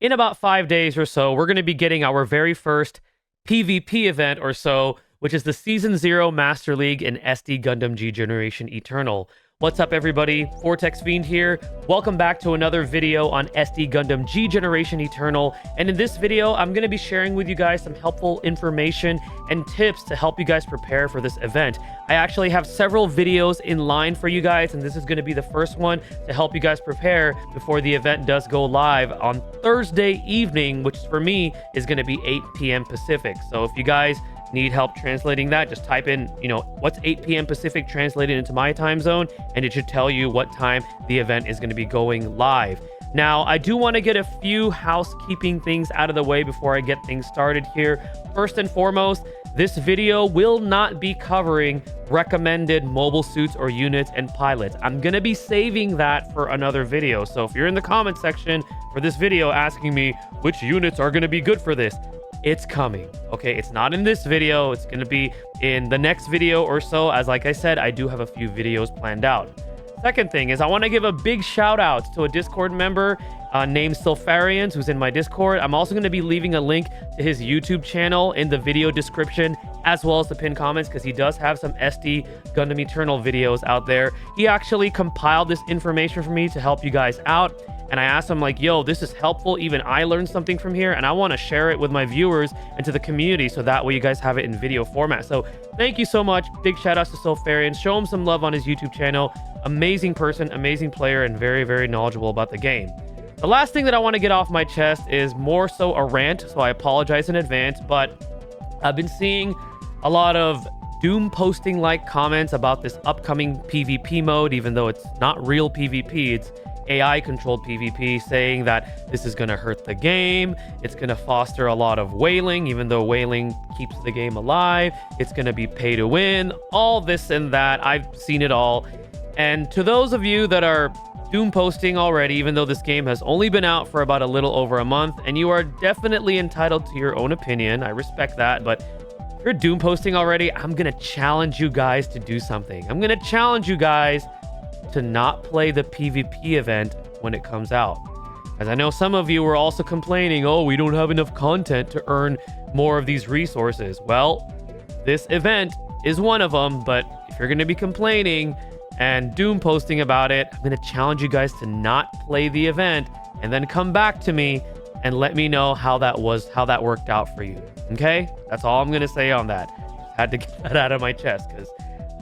in about 5 days or so, we're going to be getting our very first PvP event or so, which is the Season 0 Master League in SD Gundam G Generation Eternal. What's up, everybody? Fortexfiend here. Welcome back to another video on SD Gundam G Generation Eternal. And in this video, I'm going to be sharing with you guys some helpful information and tips to help you guys prepare for this event. I actually have several videos in line for you guys, and this is going to be the first one to help you guys prepare before the event does go live on Thursday evening, which for me is going to be 8 p.m. Pacific. So if you guys need help translating that, just type in, what's 8 p.m. Pacific translated into my time zone, and it should tell you what time the event is going to be going live. Now, I do want to get a few housekeeping things out of the way before I get things started here. First and foremost, this video will not be covering recommended mobile suits or units and pilots. I'm going to be saving that for another video. So if you're in the comment section for this video asking me which units are going to be good for this, it's coming. Okay, it's not in this video. It's going to be in the next video or so, as like I said, I do have a few videos planned out. Second thing is I want to give a big shout out to a Discord member named Sylpharians, who's in my Discord. I'm also going to be leaving a link to his YouTube channel in the video description, as well as the pinned comments, because he does have some SD Gundam Eternal videos out there. He actually compiled this information for me to help you guys out. And I asked him, like, yo, this is helpful. Even I learned something from here, and I want to share it with my viewers and to the community, so that way you guys have it in video format. So thank you so much. Big shout outs to Sylpharian. Show him some love on his YouTube channel. Amazing person, amazing player, and very, very knowledgeable about the game. The last thing that I want to get off my chest is more so a rant, so I apologize in advance, but I've been seeing a lot of doom posting like comments about this upcoming PvP mode, even though it's not real PvP, it's AI controlled PvP, saying that this is going to hurt the game, it's going to foster a lot of whaling, even though whaling keeps the game alive, it's going to be pay to win, all this and that. I've seen it all. And to those of you that are doom posting already, even though this game has only been out for about a little over a month, and you are definitely entitled to your own opinion, I respect that, but if you're doom posting already, I'm going to challenge you guys to do something. I'm going to challenge you guys to not play the PvP event when it comes out. As I know some of you were also complaining, oh, we don't have enough content to earn more of these resources. Well, this event is one of them, but if you're going to be complaining and doom posting about it, I'm going to challenge you guys to not play the event and then come back to me and let me know how that worked out for you. Okay? That's all I'm going to say on that. Just had to get that out of my chest because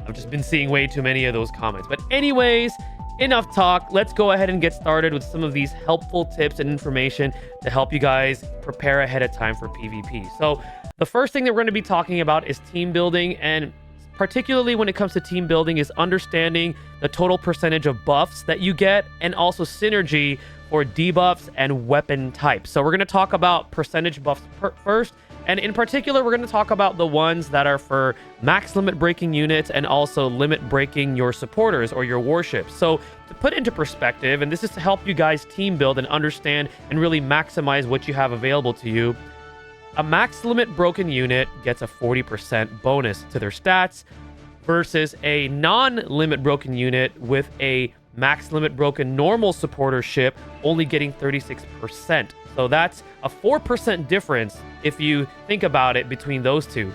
I've just been seeing way too many of those comments. But anyways, enough talk. Let's go ahead and get started with some of these helpful tips and information to help you guys prepare ahead of time for PvP. So the first thing that we're going to be talking about is team building, and particularly when it comes to team building is understanding the total percentage of buffs that you get and also synergy for debuffs and weapon types. So we're going to talk about percentage buffs first. And in particular, we're going to talk about the ones that are for max limit breaking units and also limit breaking your supporters or your warships. So to put into perspective, and this is to help you guys team build and understand and really maximize what you have available to you, a max limit broken unit gets a 40% bonus to their stats versus a non-limit broken unit with a max limit broken normal supporter ship only getting 36%. So that's a 4% difference if you think about it between those two.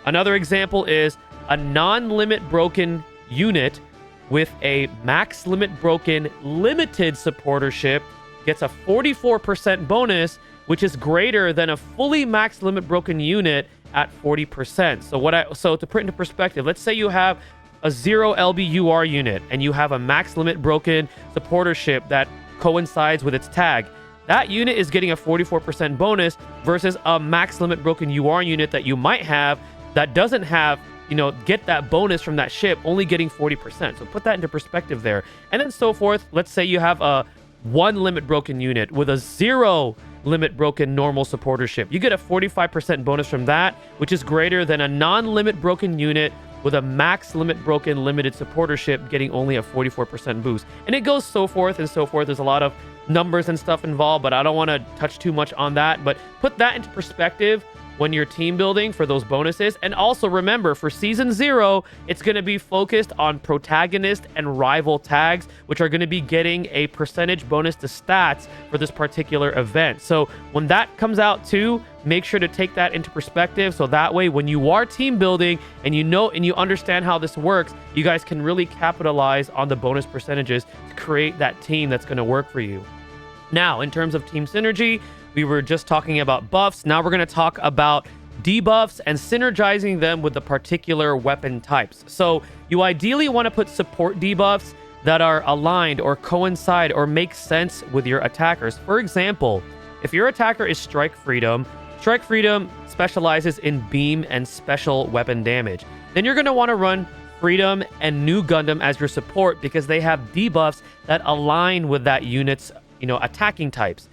Another example is a non-limit broken unit with a max limit broken limited supporter ship gets a 44% bonus, which is greater than a fully max limit broken unit at 40%. So to put into perspective, let's say you have a 0 LBUR unit and you have a max limit broken supporter ship that coincides with its tag. That unit is getting a 44% bonus versus a max limit broken UR unit that you might have that doesn't have, get that bonus from that ship, only getting 40%. So put that into perspective there. And then so forth. Let's say you have a 1 limit broken unit with a 0 limit broken normal supporter ship. You get a 45% bonus from that, which is greater than a non-limit broken unit with a max limit broken limited supporter ship getting only a 44% boost. And it goes so forth and so forth. There's a lot of numbers and stuff involved, but I don't want to touch too much on that. But put that into perspective. when you're team building for those bonuses. And also remember, for Season 0, it's going to be focused on protagonist and rival tags, which are going to be getting a percentage bonus to stats for this particular event. So when that comes out too, make sure to take that into perspective, so that way when you are team building and you know and you understand how this works, you guys can really capitalize on the bonus percentages to create that team that's going to work for you. Now, in terms of team synergy, we were just talking about buffs. Now we're going to talk about debuffs and synergizing them with the particular weapon types. So you ideally want to put support debuffs that are aligned or coincide or make sense with your attackers. For example, if your attacker is Strike Freedom specializes in beam and special weapon damage. Then you're going to want to run Freedom and New Gundam as your support because they have debuffs that align with that unit's, attacking types.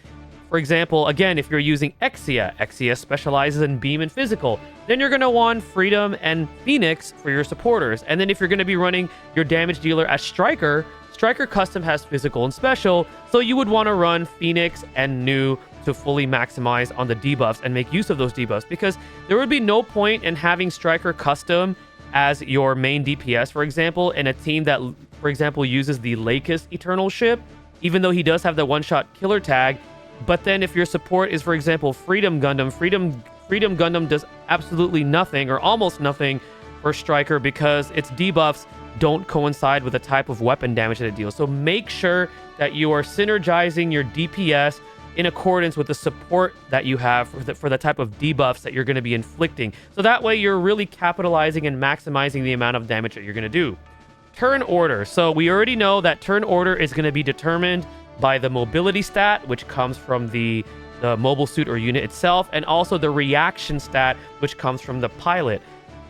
For example, again, if you're using Exia specializes in beam and physical, then you're going to want Freedom and Phoenix for your supporters. And then if you're going to be running your damage dealer as Striker Custom has physical and special, so you would want to run Phoenix and New to fully maximize on the debuffs and make use of those debuffs, because there would be no point in having Striker Custom as your main DPS, for example, in a team that, for example, uses the Lakis Eternal ship, even though he does have the one-shot killer tag. But then if your support is, for example, Freedom Gundam does absolutely nothing or almost nothing for Striker because its debuffs don't coincide with the type of weapon damage that it deals. So make sure that you are synergizing your DPS in accordance with the support that you have for the type of debuffs that you're going to be inflicting. So that way you're really capitalizing and maximizing the amount of damage that you're going to do. Turn order. So we already know that turn order is going to be determined by the mobility stat, which comes from the mobile suit or unit itself, and also the reaction stat, which comes from the pilot.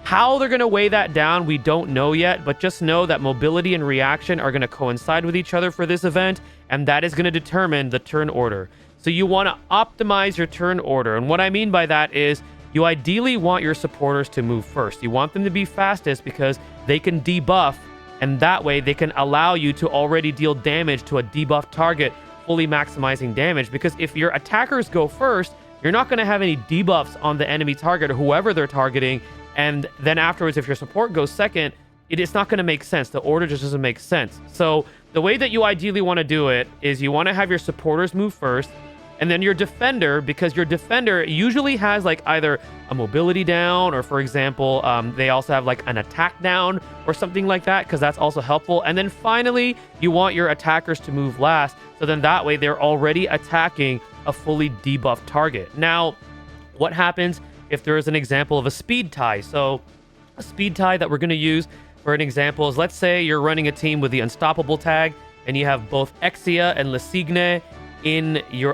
How they're going to weigh that down, we don't know yet, but just know that mobility and reaction are going to coincide with each other for this event, and that is going to determine the turn order. So you want to optimize your turn order, and what I mean by that is you ideally want your supporters to move first. You want them to be fastest because they can debuff, and that way they can allow you to already deal damage to a debuff target, fully maximizing damage. Because if your attackers go first, you're not going to have any debuffs on the enemy target or whoever they're targeting. And then afterwards, if your support goes second, it's not going to make sense. The order just doesn't make sense. So the way that you ideally want to do it is you want to have your supporters move first, and then your defender, because your defender usually has like either a mobility down, or for example, they also have like an attack down or something like that, because that's also helpful. And then finally, you want your attackers to move last, so then that way they're already attacking a fully debuffed target. Now, what happens if there is an example of a speed tie? So a speed tie that we're going to use for an example is, let's say you're running a team with the Unstoppable tag, and you have both Exia and Lesigne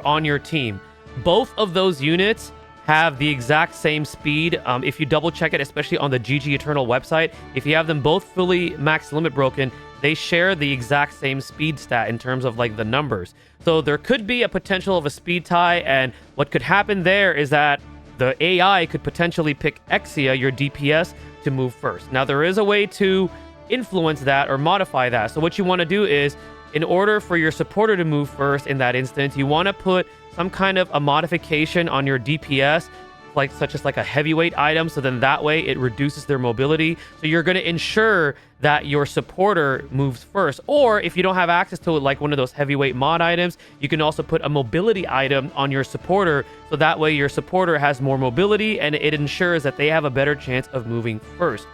on your team. Both of those units have the exact same speed. If you double check it, especially on the GG Eternal website, if you have them both fully max limit broken, they share the exact same speed stat in terms of like the numbers. So there could be a potential of a speed tie, and what could happen there is that the AI could potentially pick Exia, your DPS, to move first. Now there is a way to influence that or modify that. So what you want to do is, in order for your supporter to move first in that instance, you want to put some kind of a modification on your DPS, such as like a heavyweight item, so then that way it reduces their mobility. So you're going to ensure that your supporter moves first. Or if you don't have access to it, like one of those heavyweight mod items, you can also put a mobility item on your supporter, so that way your supporter has more mobility and it ensures that they have a better chance of moving first.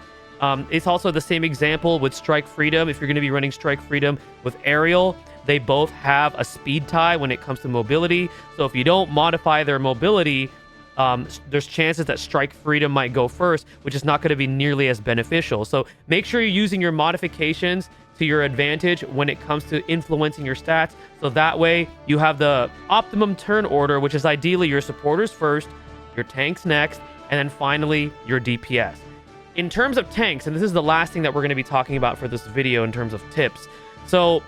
It's also the same example with Strike Freedom. If you're going to be running Strike Freedom with Ariel, they both have a speed tie when it comes to mobility. So if you don't modify their mobility, there's chances that Strike Freedom might go first, which is not going to be nearly as beneficial. So make sure you're using your modifications to your advantage when it comes to influencing your stats. So that way you have the optimum turn order, which is ideally your supporters first, your tanks next, and then finally your DPS. In terms of tanks, and this is the last thing that we're going to be talking about for this video in terms of tips. So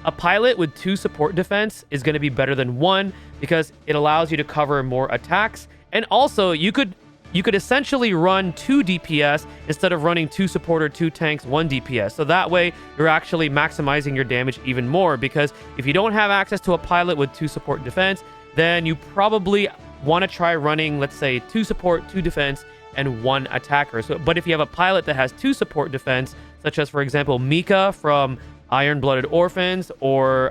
a pilot with 2 support defense is going to be better than 1 because it allows you to cover more attacks. And also you could essentially run 2 DPS instead of running 2 support or 2 tanks, 1 DPS. So that way you're actually maximizing your damage even more, because if you don't have access to a pilot with 2 support defense, then you probably want to try running, let's say, 2 support, 2 defense, and 1 attacker. So, but if you have a pilot that has 2 support defense, such as, for example, Mika from Iron-Blooded Orphans, or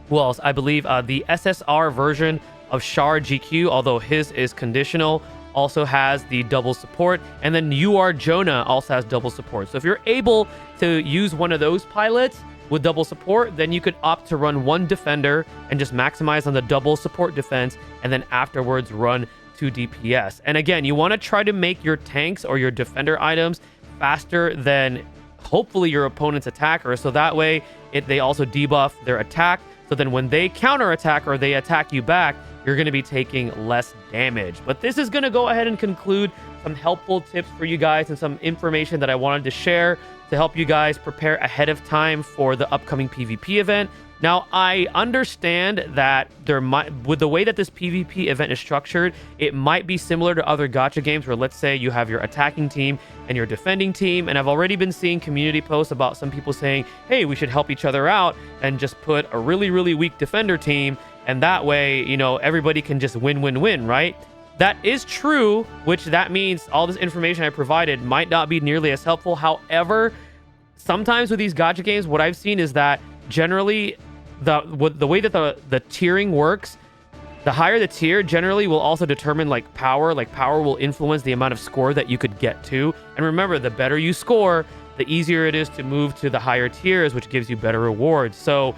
who else? I believe the SSR version of Char GQ, although his is conditional, also has the double support. And then UR Jonah also has double support. So if you're able to use one of those pilots with double support, then you could opt to run 1 defender and just maximize on the double support defense, and then afterwards run 2 DPS. And again, you want to try to make your tanks or your defender items faster than hopefully your opponent's attacker, so that way they also debuff their attack. So then when they counterattack or they attack you back, you're going to be taking less damage. But this is going to go ahead and conclude some helpful tips for you guys and some information that I wanted to share to help you guys prepare ahead of time for the upcoming PvP event. Now, I understand that there might, with the way that this PvP event is structured, it might be similar to other gacha games where, let's say, you have your attacking team and your defending team. And I've already been seeing community posts about some people saying, hey, we should help each other out and just put a really, really weak defender team. And that way, you know, everybody can just win, right? That is true, which that means all this information I provided might not be nearly as helpful. However, sometimes with these gacha games, what I've seen is that generally the way that the tiering works, the higher the tier generally will also determine like power will influence the amount of score that you could get to. And remember, the better you score, the easier it is to move to the higher tiers, which gives you better rewards. So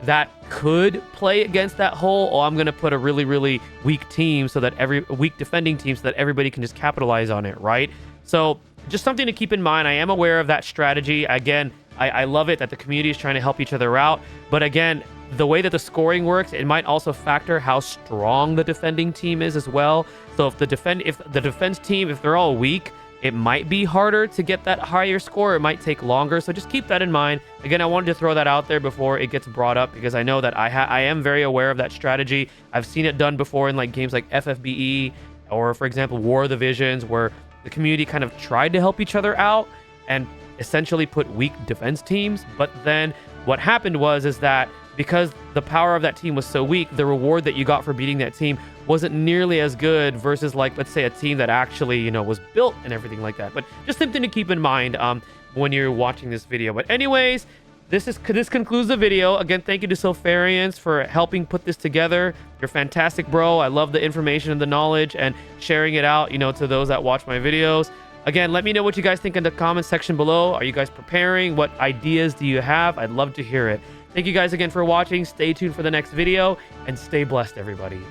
that could play against that whole, oh, I'm going to put a really, really weak team so that weak defending team so that everybody can just capitalize on it, right? So just something to keep in mind. I am aware of that strategy. Again, I love it that the community is trying to help each other out. But again, the way that the scoring works, it might also factor how strong the defending team is as well. So if the defense team, if they're all weak, it might be harder to get that higher score. It might take longer. So just keep that in mind. Again, I wanted to throw that out there before it gets brought up because I know that I am very aware of that strategy. I've seen it done before in like games like FFBE or, for example, War of the Visions, where the community kind of tried to help each other out and essentially put weak defense teams. But then what happened is that because the power of that team was so weak, the reward that you got for beating that team wasn't nearly as good versus, like, let's say a team that actually, you know, was built and everything like that. But just something to keep in mind when you're watching this video. But anyways, this concludes the video. Again, thank you to Sulfarians for helping put this together. You're fantastic, bro. I love the information and the knowledge and sharing it out, you know, to those that watch my videos. Again, let me know what you guys think in the comments section below. Are you guys preparing? What ideas do you have? I'd love to hear it. Thank you guys again for watching. Stay tuned for the next video and stay blessed, everybody.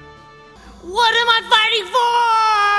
What am I fighting for?